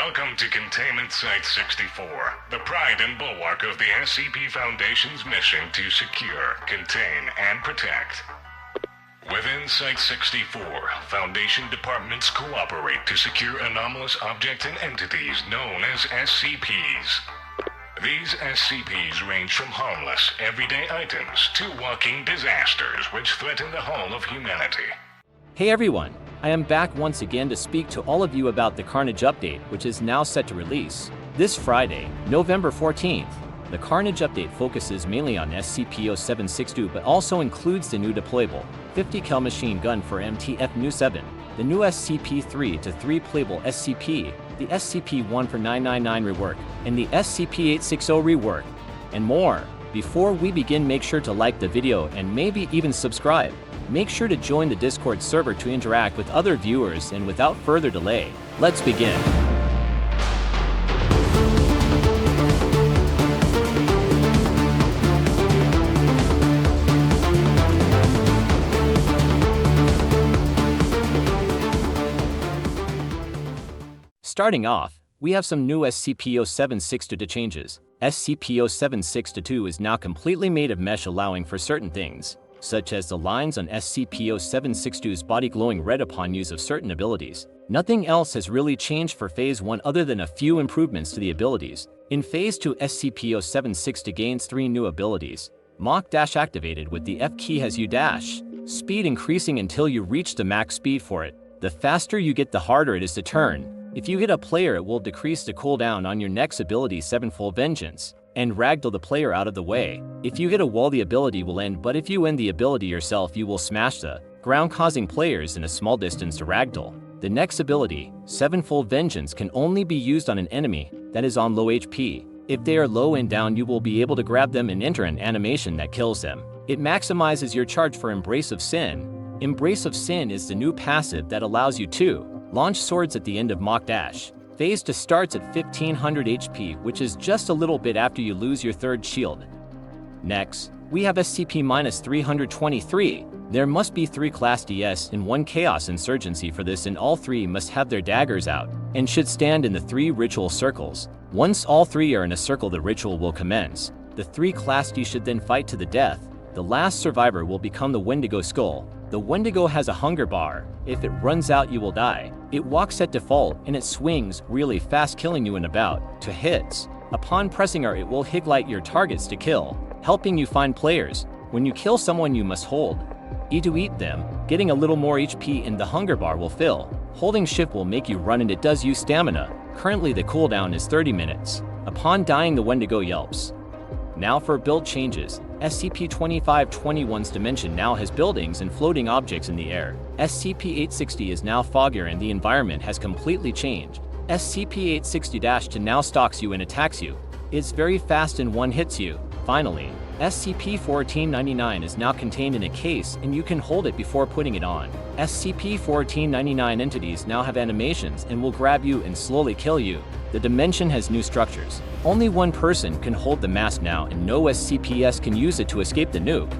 Welcome to Containment Site 64, the pride and bulwark of the SCP Foundation's mission to secure, contain, and protect. Within Site 64, Foundation departments cooperate to secure anomalous objects and entities known as SCPs. These SCPs range from harmless, everyday items to walking disasters which threaten the whole of humanity. Hey everyone, I am back once again to speak to all of you about the Carnage update, which is now set to release this Friday, November 14th. The Carnage update focuses mainly on SCP-0762 but also includes the new deployable 50 cal machine gun for MTF New 7, the new SCP-3 to 3 playable SCP, the SCP-1 for 999 rework, and the SCP-860 rework, and more. Before we begin, make sure to like the video and maybe even subscribe. Make sure to join the Discord server to interact with other viewers, and without further delay, let's begin. Starting off, we have some new SCP-0762 changes. SCP-0762 is now completely made of mesh, allowing for certain things, such as the lines on SCP-0762's body glowing red upon use of certain abilities. Nothing else has really changed for Phase 1 other than a few improvements to the abilities. In Phase 2, SCP-0762 gains 3 new abilities. Mach dash activated with the F key has U-dash, speed increasing until you reach the max speed for it. The faster you get, the harder it is to turn. If you hit a player, it will decrease the cooldown on your next ability Sevenfold Vengeance, and ragdoll the player out of the way. If you hit a wall, the ability will end, but if you end the ability yourself, you will smash the ground, causing players in a small distance to ragdoll. The next ability, Sevenfold Vengeance, can only be used on an enemy that is on low HP. If they are low and down, you will be able to grab them and enter an animation that kills them. It maximizes your charge for Embrace of Sin. Embrace of Sin is the new passive that allows you to launch swords at the end of Mach dash. Phase 2 starts at 1500 HP, which is just a little bit after you lose your third shield. Next, we have SCP-323. There must be 3 Class DS and 1 Chaos Insurgency for this, and all 3 must have their daggers out and should stand in the 3 ritual circles. Once all 3 are in a circle, the ritual will commence. The 3 Class D should then fight to the death. The last survivor will become the Wendigo Skull. The Wendigo has a hunger bar. If it runs out, you will die. It walks at default, and it swings really fast, killing you in about 2 hits. Upon pressing R, it will highlight your targets to kill, helping you find players. When you kill someone, you must hold E to eat them, getting a little more HP, and the hunger bar will fill. Holding shift will make you run, and it does use stamina. Currently the cooldown is 30 minutes. Upon dying, the Wendigo yelps. Now for build changes. SCP-2521's dimension now has buildings and floating objects in the air. SCP-860 is now foggier and the environment has completely changed. SCP-860-2 now stalks you and attacks you. It's very fast and one hits you. Finally, SCP-1499 is now contained in a case and you can hold it before putting it on. SCP-1499 entities now have animations and will grab you and slowly kill you. The dimension has new structures. Only one person can hold the mask now, and no SCPs can use it to escape the nuke.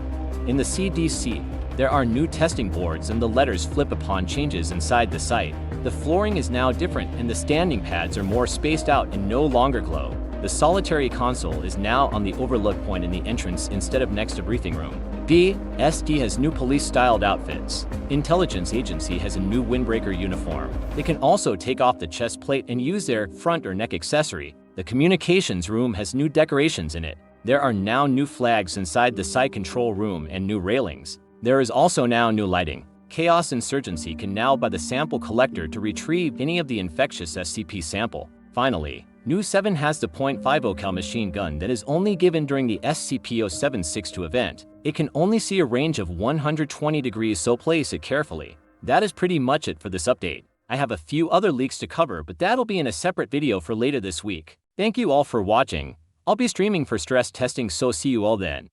In the CDC, there are new testing boards and the letters flip upon changes inside the site. The flooring is now different and the standing pads are more spaced out and no longer glow. The solitary console is now on the overlook point in the entrance instead of next to briefing room. SD has new police-styled outfits. Intelligence Agency has a new windbreaker uniform. They can also take off the chest plate and use their front or neck accessory. The communications room has new decorations in it. There are now new flags inside the site control room and new railings. There is also now new lighting. Chaos Insurgency can now buy the sample collector to retrieve any of the infectious SCP sample. Finally, New 7 has the .50 cal machine gun that is only given during the SCP-0762 event. It can only see a range of 120 degrees, so place it carefully. That is pretty much it for this update. I have a few other leaks to cover, but that'll be in a separate video for later this week. Thank you all for watching. I'll be streaming for stress testing, so see you all then.